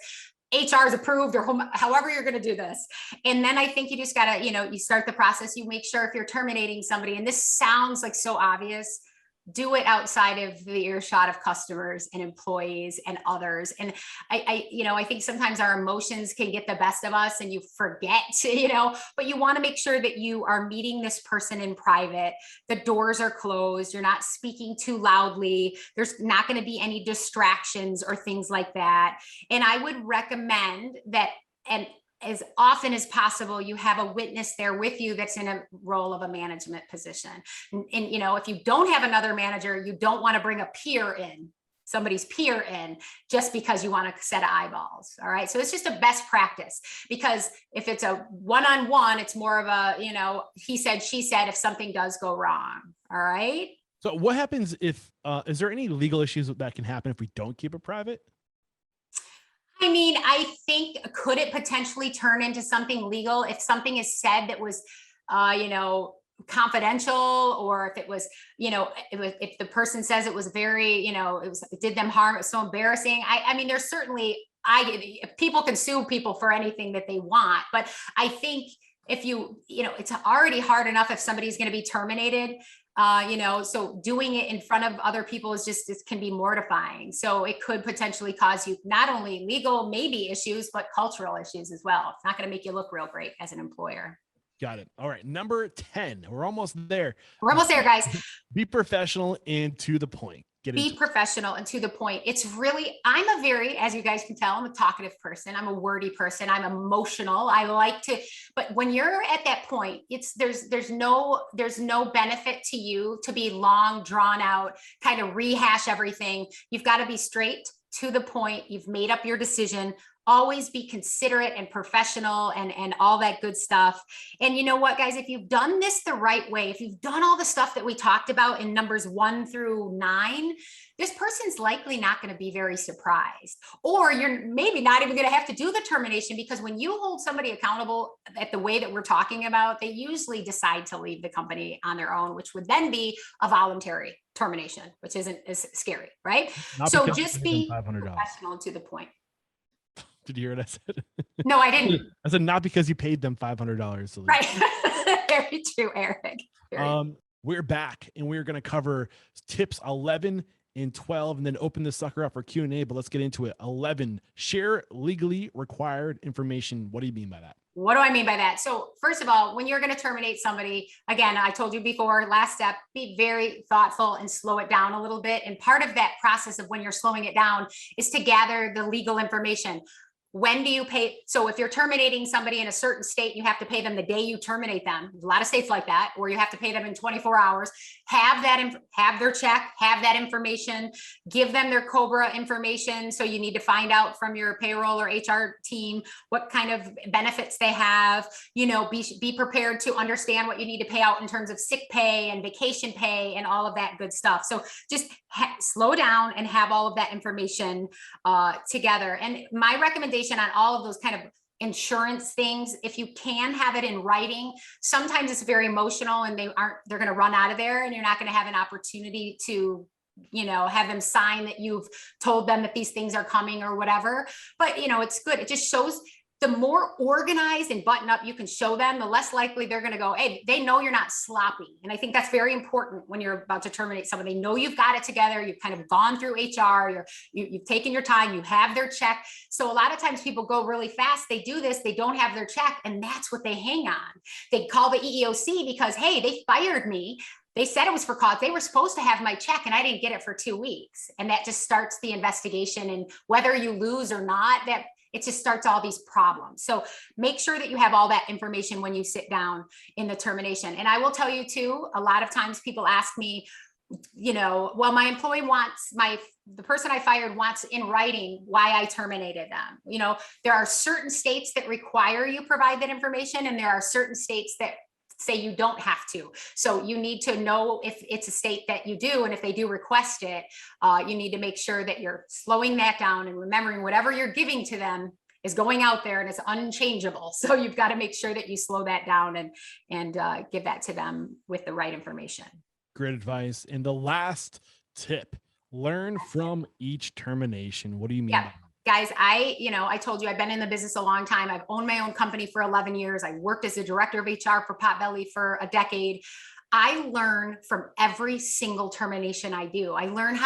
HR is approved or however you're going to do this. And then I think you just got to, you start the process. You make sure if you're terminating somebody, and this sounds like so obvious, do it outside of the earshot of customers and employees and others. And I think sometimes our emotions can get the best of us and you forget, but you want to make sure that you are meeting this person in private. The doors are closed. You're not speaking too loudly. There's not going to be any distractions or things like that. And I would recommend that, and as often as possible, you have a witness there with you that's in a role of a management position. And if you don't have another manager, you don't want to bring somebody's peer in just because you want a set of eyeballs. All right. So it's just a best practice, because if it's a one-on-one, it's more of a, he said, she said, if something does go wrong. All right. So what happens if, is there any legal issues that can happen if we don't keep it private? I mean, I think, could it potentially turn into something legal if something is said that was, confidential, or if it was, if the person says it was very, it did them harm, it was so embarrassing. I mean, there's certainly, people can sue people for anything that they want, but I think if it's already hard enough if somebody's going to be terminated. So doing it in front of other people it can be mortifying. So it could potentially cause you not only legal, maybe issues, but cultural issues as well. It's not going to make you look real great as an employer. Got it. All right. Number 10. We're almost there. We're almost there, guys. Be professional and to the point. Be professional and to the point. It's really, as you guys can tell, I'm a talkative person. I'm a wordy person. I'm emotional. I like to, but when you're at that point, there's no benefit to you to be long, drawn out, kind of rehash everything. You've got to be straight to the point. You've made up your decision. Always be considerate and professional and all that good stuff. And you know what, guys, if you've done this the right way, if you've done all the stuff that we talked about in numbers 1 through 9, this person's likely not going to be very surprised, or you're maybe not even going to have to do the termination, because when you hold somebody accountable at the way that we're talking about, they usually decide to leave the company on their own, which would then be a voluntary termination, which isn't as scary, right? So just be professional and to the point. Did you hear what I said? No, I didn't. I said not because you paid them $500 to leave. Right. Very true, Eric. We're back and we're going to cover tips 11 and 12 and then open this sucker up for Q&A, but let's get into it. 11, share legally required information. What do you mean by that? What do I mean by that? So first of all, when you're going to terminate somebody, again, I told you before, last step, be very thoughtful and slow it down a little bit. And part of that process of when you're slowing it down is to gather the legal information. when do you pay? So if you're terminating somebody in a certain state, you have to pay them the day you terminate them. There's a lot of states like that where you have to pay them in 24 hours. Have their check, have that information, give them their COBRA information. So you need to find out from your payroll or HR team what kind of benefits they have. Be prepared to understand what you need to pay out in terms of sick pay and vacation pay and all of that good stuff. So just slow down and have all of that information together. And my recommendation on all of those kind of insurance things, if you can have it in writing, sometimes it's very emotional and they're going to run out of there and you're not going to have an opportunity to have them sign that you've told them that these things are coming or whatever. But it's good. It just shows the more organized and buttoned up you can show them, the less likely they're going to go, hey, they know you're not sloppy. And I think that's very important when you're about to terminate someone. They know you've got it together. You've kind of gone through HR, you've taken your time, you have their check. So a lot of times people go really fast. They do this, they don't have their check, and that's what they hang on. They call the EEOC because, hey, they fired me. They said it was for cause. They were supposed to have my check and I didn't get it for 2 weeks. And that just starts the investigation. And whether you lose or not, that it just starts all these problems. So make sure that you have all that information when you sit down in the termination. And I will tell you too, a lot of times people ask me, well, my employee the person I fired wants in writing why I terminated them. There are certain states that require you provide that information, and there are certain states that say you don't have to. So you need to know if it's a state that you do, and if they do request it, you need to make sure that you're slowing that down and remembering whatever you're giving to them is going out there and it's unchangeable. So you've got to make sure that you slow that down and give that to them with the right information. Great advice. And the last tip, learn from each termination. What do you mean? Yeah. Guys, I told you I've been in the business a long time. I've owned my own company for 11 years. I worked as a director of HR for Potbelly for a decade. I learn from every single termination I do. I learn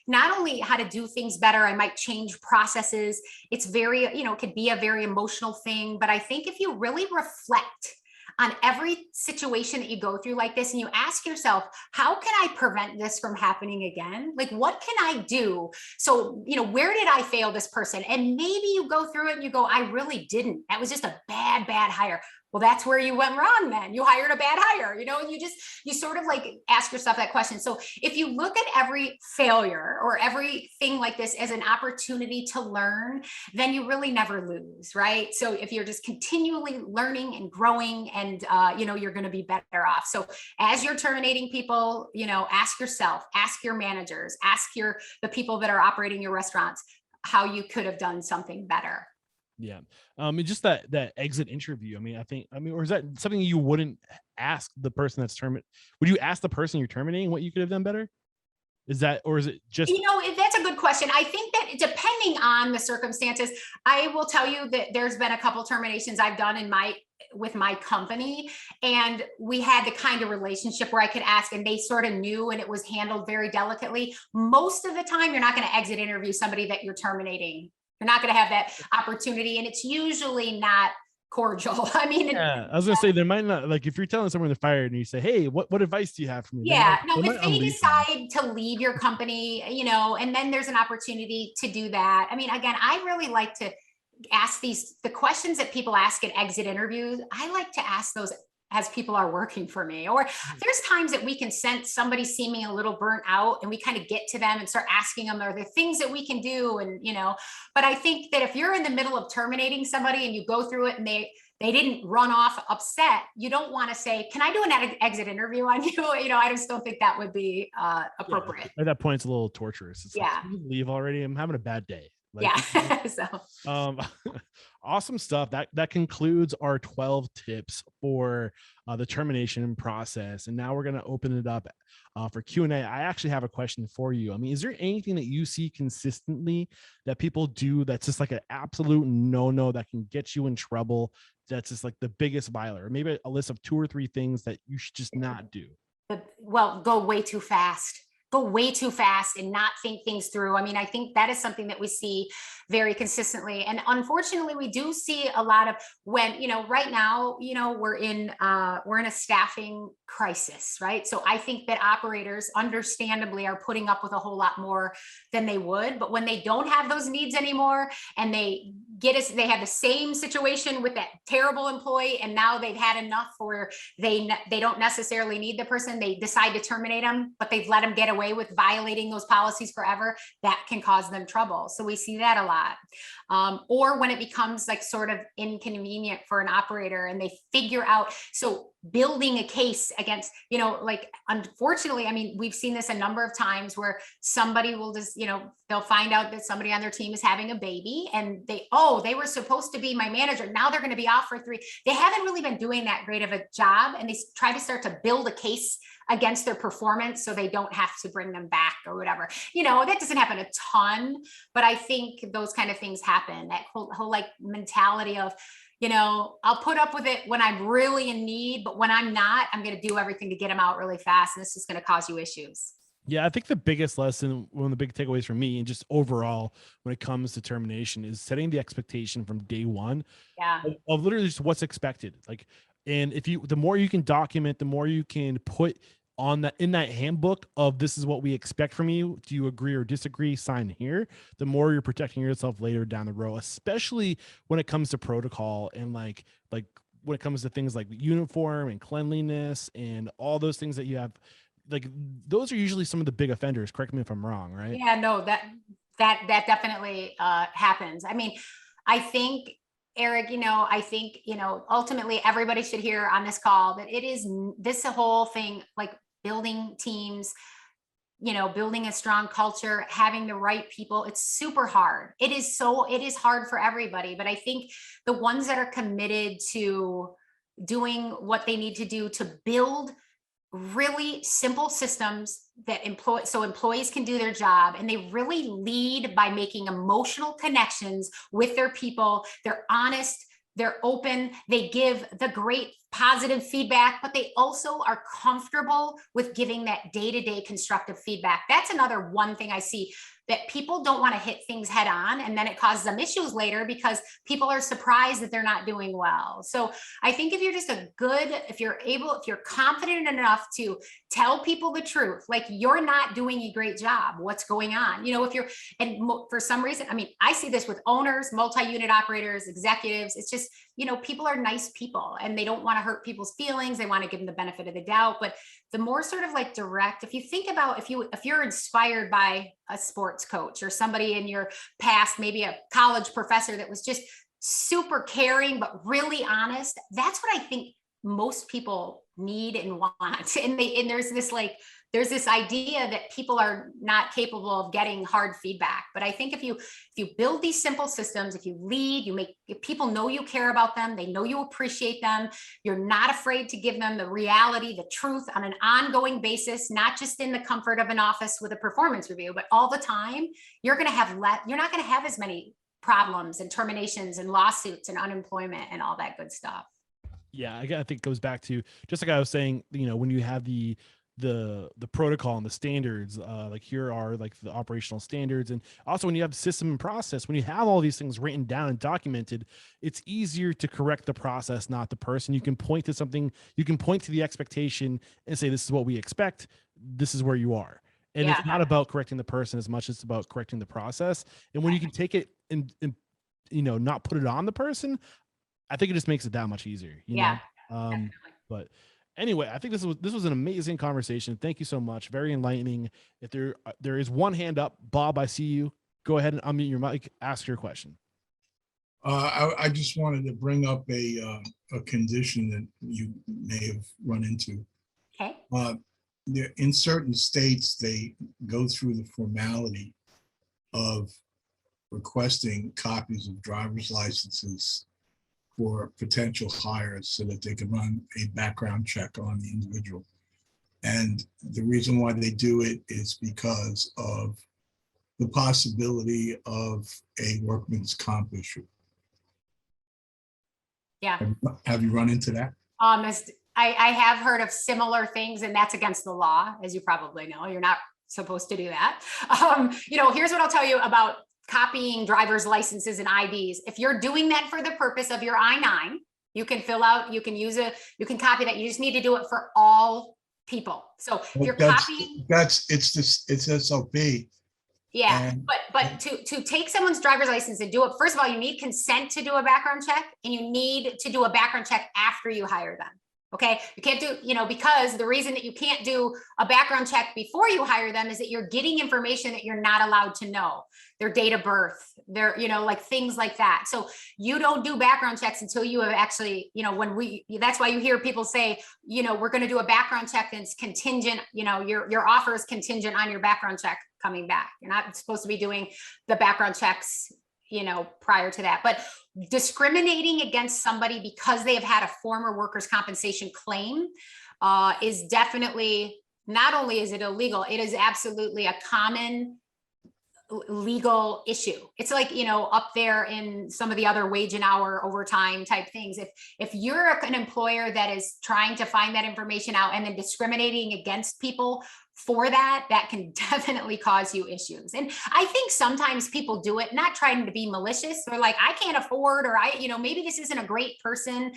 not only how to do things better, I might change processes. It's very, it could be a very emotional thing, but I think if you really reflect on every situation that you go through like this, and you ask yourself, how can I prevent this from happening again? Like, what can I do? So, where did I fail this person? And maybe you go through it and you go, I really didn't. That was just a bad hire. Well, that's where you went wrong then. You hired a bad hire, and you sort of like ask yourself that question. So if you look at every failure or everything like this as an opportunity to learn, then you really never lose, right? So if you're just continually learning and growing, and you're going to be better off. So as you're terminating people, ask yourself, ask your managers, ask the people that are operating your restaurants how you could have done something better. Yeah. Just that exit interview. Or is that something you wouldn't ask the person that's terminating? Would you ask the person you're terminating what you could have done better? Or is it just, that's a good question. I think that depending on the circumstances, I will tell you that there's been a couple terminations I've done with my company, and we had the kind of relationship where I could ask and they sort of knew, and it was handled very delicately. Most of the time, you're not going to exit interview somebody that you're terminating. You're not going to have that opportunity, and it's usually not cordial. Yeah, I was going to say, there might not, like, if you're telling someone they're fired and you say, hey, what advice do you have for me? Yeah, if they decide to leave your company, and then there's an opportunity to do that. Again, I really like to ask the questions that people ask in exit interviews. I like to ask those as people are working for me. Or there's times that we can sense somebody seeming a little burnt out, and we kind of get to them and start asking them, are there things that we can do? And, but I think that if you're in the middle of terminating somebody and you go through it and they didn't run off upset, you don't want to say, can I do an exit interview on you? I just don't think that would be appropriate. Yeah, at that point, it's a little torturous. It's like, leave already. I'm having a bad day. Awesome stuff. That concludes our 12 tips for the termination process. And now we're going to open it up for Q&A. I actually have a question for you. Is there anything that you see consistently that people do that's just like an absolute no that can get you in trouble? That's just like the biggest violator, or maybe a list of 2 or 3 things that you should just not do. Well, go way too fast and not think things through. I think that is something that we see very consistently. And unfortunately, we do see a lot of when, right now, we're in a staffing crisis, right? So I think that operators understandably are putting up with a whole lot more than they would, but when they don't have those needs anymore and they they have the same situation with that terrible employee, and now they've had enough where they don't necessarily need the person. They decide to terminate them, but they've let them get away with violating those policies forever. That can cause them trouble. So we see that a lot. Or when it becomes like sort of inconvenient for an operator and they figure out, so building a case against, like, unfortunately, I mean, we've seen this a number of times where somebody will just, they'll find out that somebody on their team is having a baby, and they were supposed to be my manager. Now they're going to be off for 3. They haven't really been doing that great of a job, and they try to start to build a case against their performance so they don't have to bring them back or whatever. That doesn't happen a ton, but I think those kind of things happen. That whole like mentality of, I'll put up with it when I'm really in need, but when I'm not, I'm going to do everything to get them out really fast. And this is going to cause you issues. Yeah, I think the biggest lesson, one of the big takeaways for me, and just overall when it comes to termination, is setting the expectation from day one of literally just what's expected. Like, and the more you can document, the more you can put on that in that handbook of this is what we expect from you. Do you agree or disagree? Sign here. The more you're protecting yourself later down the road, especially when it comes to protocol and like when it comes to things like uniform and cleanliness and all those things that you have. Like, those are usually some of the big offenders. Correct me if I'm wrong, right? Yeah, no, that definitely happens. I mean, I think, Eric, ultimately everybody should hear on this call that it is this whole thing, like building teams, building a strong culture, having the right people. It's super hard. It is hard for everybody, but I think the ones that are committed to doing what they need to do to build really simple systems that employees can do their job, and they really lead by making emotional connections with their people. They're honest, they're open, they give the great positive feedback, but they also are comfortable with giving that day-to-day constructive feedback. That's another one thing I see, that people don't want to hit things head on, and then it causes them issues later because people are surprised that they're not doing well. So I think if you're confident enough to tell people the truth, like, you're not doing a great job, what's going on, for some reason, I mean, I see this with owners, multi-unit operators, executives. It's just, people are nice people and they don't want to hurt people's feelings. They want to give them the benefit of the doubt. But the more sort of like direct, if you think about, if you're inspired by a sports coach or somebody in your past, maybe a college professor that was just super caring, but really honest, that's what I think most people need and want. And there's this idea that people are not capable of getting hard feedback. But I think if you build these simple systems, if you lead, if people know you care about them, they know you appreciate them, you're not afraid to give them the reality, the truth on an ongoing basis, not just in the comfort of an office with a performance review, but all the time, you're not going to have as many problems and terminations and lawsuits and unemployment and all that good stuff. Yeah, I think it goes back to, just like I was saying, when you have the protocol and the standards, like here are like the operational standards, and also when you have system and process, when you have all these things written down and documented, it's easier to correct the process, not the person. You can point to something, you can point to the expectation and say, this is what we expect, this is where you are. And it's not about correcting the person as much as it's about correcting the process. And when you can take it and not put it on the person, I think it just makes it that much easier, you know? But anyway, I think this was an amazing conversation. Thank you so much. Very enlightening. If there is one hand up, Bob, I see you. Go ahead and unmute your mic. Ask your question. I just wanted to bring up a condition that you may have run into. Okay. In certain states, they go through the formality of requesting copies of driver's licenses for potential hires so that they can run a background check on the individual. And the reason why they do it is because of the possibility of a workman's comp issue. Yeah. Have you run into that? I have heard of similar things, and that's against the law, as you probably know. You're not supposed to do that. Here's what I'll tell you about copying driver's licenses and IDs. If you're doing that for the purpose of your I-9, you can you can copy that. You just need to do it for all people. So if you're copying, it's SOP. Yeah, And but to take someone's driver's license and do it, first of all, you need consent to do a background check, and you need to do a background check after you hire them. Okay, you can't do, because the reason that you can't do a background check before you hire them is that you're getting information that you're not allowed to know, their date of birth, their, like things like that. So you don't do background checks until you have actually, that's why you hear people say, we're going to do a background check and it's contingent, your offer is contingent on your background check coming back. You're not supposed to be doing the background checks prior to that. But discriminating against somebody because they have had a former workers' compensation claim is definitely, not only is it illegal, it is absolutely a common legal issue. It's like, up there in some of the other wage and hour overtime type things. If you're an employer that is trying to find that information out and then discriminating against people for that can definitely cause you issues. And I think sometimes people do it not trying to be malicious, or like, I can't afford, or maybe this isn't a great person.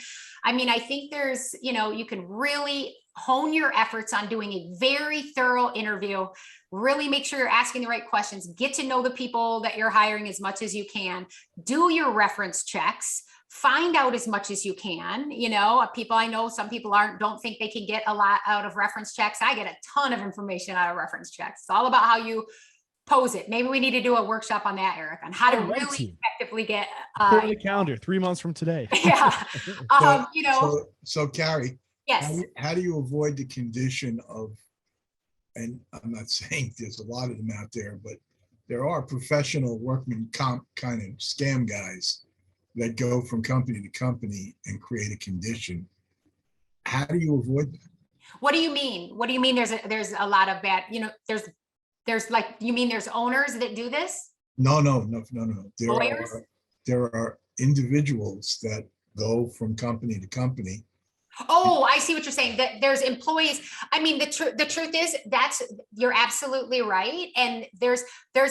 I mean, I think there's, you can really hone your efforts on doing a very thorough interview, really make sure you're asking the right questions, get to know the people that you're hiring as much as you can, do your reference checks, find out as much as you can. People, I know some people don't think they can get a lot out of reference checks. I get a ton of information out of reference checks. It's all about how you pose it. Maybe we need to do a workshop on that, Eric, on how to really effectively get put on the calendar 3 months from today. Yeah. So Carrie, yes. How do you avoid the condition of, and I'm not saying there's a lot of them out there, but there are professional workman comp kind of scam guys that go from company to company and create a condition. How do you avoid that? What do you mean? What do you mean? There's a lot of bad, there's like, you mean there's owners that do this? No. There are individuals that go from company to company. Oh, I see what you're saying. That there's employees. I mean, the truth is you're absolutely right. And there's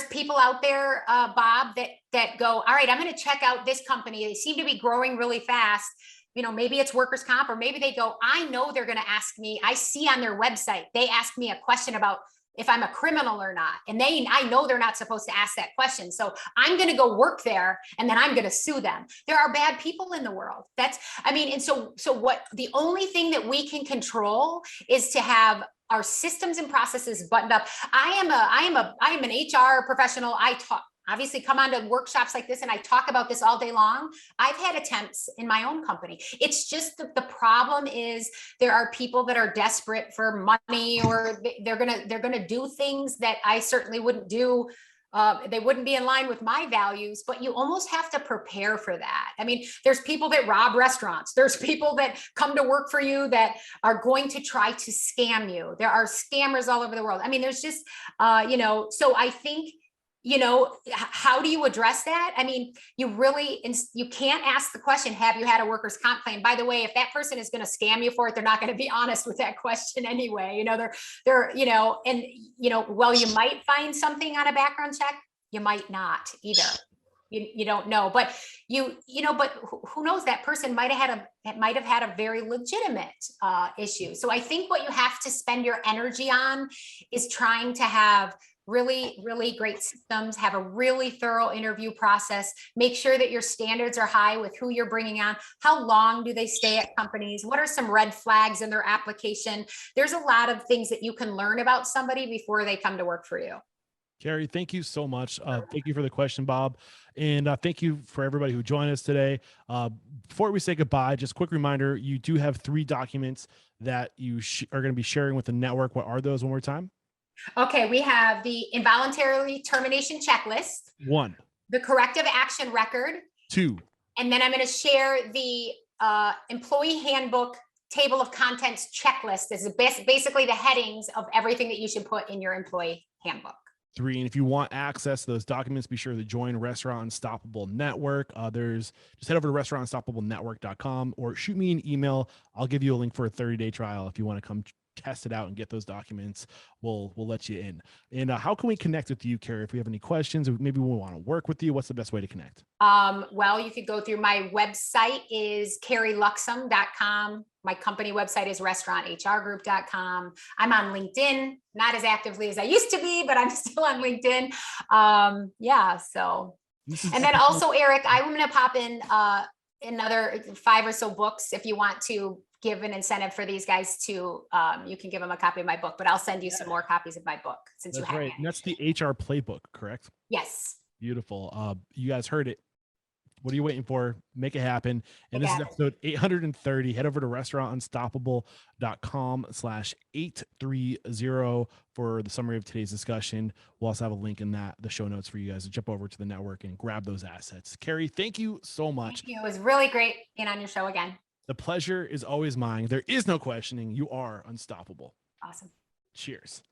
people out there, Bob, that go, all right, I'm going to check out this company. They seem to be growing really fast. Maybe it's workers' comp, or maybe they go, I know they're going to ask me. I see on their website, they ask me a question about if I'm a criminal or not. And I know they're not supposed to ask that question. So I'm going to go work there and then I'm going to sue them. There are bad people in the world. And so what the only thing that we can control is to have our systems and processes buttoned up. I am an HR professional. Obviously come on to workshops like this and I talk about this all day long. I've had attempts in my own company. It's just the problem is there are people that are desperate for money, or they're gonna do things that I certainly wouldn't do. They wouldn't be in line with my values, but you almost have to prepare for that. I mean, there's people that rob restaurants. There's people that come to work for you that are going to try to scam you. There are scammers all over the world. I mean, there's just, so I think, how do you address that? I mean, you can't ask the question, have you had a workers' comp claim? By the way, if that person is going to scam you for it, they're not going to be honest with that question anyway. Well, you might find something on a background check. You might not either. You don't know, but but who knows? That person might have had a very legitimate issue. So I think what you have to spend your energy on is trying to have really, really great systems, have a really thorough interview process, make sure that your standards are high with who you're bringing on. How long do they stay at companies? What are some red flags in their application? There's a lot of things that you can learn about somebody before they come to work for you. Carrie, thank you so much. Thank you for the question, Bob. And thank you for everybody who joined us today. Before we say goodbye, just a quick reminder, you do have 3 documents that you are going to be sharing with the network. What are those one more time? Okay, we have the involuntary termination checklist. 1. The corrective action record. 2. And then I'm going to share the employee handbook table of contents checklist. This is basically the headings of everything that you should put in your employee handbook. 3. And if you want access to those documents, be sure to join Restaurant Unstoppable Network. Just head over to restaurantunstoppablenetwork.com or shoot me an email. I'll give you a link for a 30-day trial if you want to come test it out and get those documents, we'll let you in. And how can we connect with you, Carrie? If we have any questions, or maybe we want to work with you, what's the best way to connect? Well, you could go through my website is carrieluxem.com. My company website is restauranthrgroup.com. I'm on LinkedIn, not as actively as I used to be, but I'm still on LinkedIn. Yeah, so. And then also, Eric, I'm going to pop in another 5 or so books. If you want to give an incentive for these guys to, you can give them a copy of my book, but I'll send you some more copies of my book since That's you have right. it. And that's the HR playbook, correct? Yes. Beautiful. You guys heard it. What are you waiting for? Make it happen. And this is episode 830. Head over to restaurantunstoppable.com/830 for the summary of today's discussion. We'll also have a link in the show notes for you guys to jump over to the network and grab those assets. Carrie, thank you so much. Thank you. It was really great being on your show again. The pleasure is always mine. There is no questioning. You are unstoppable. Awesome. Cheers.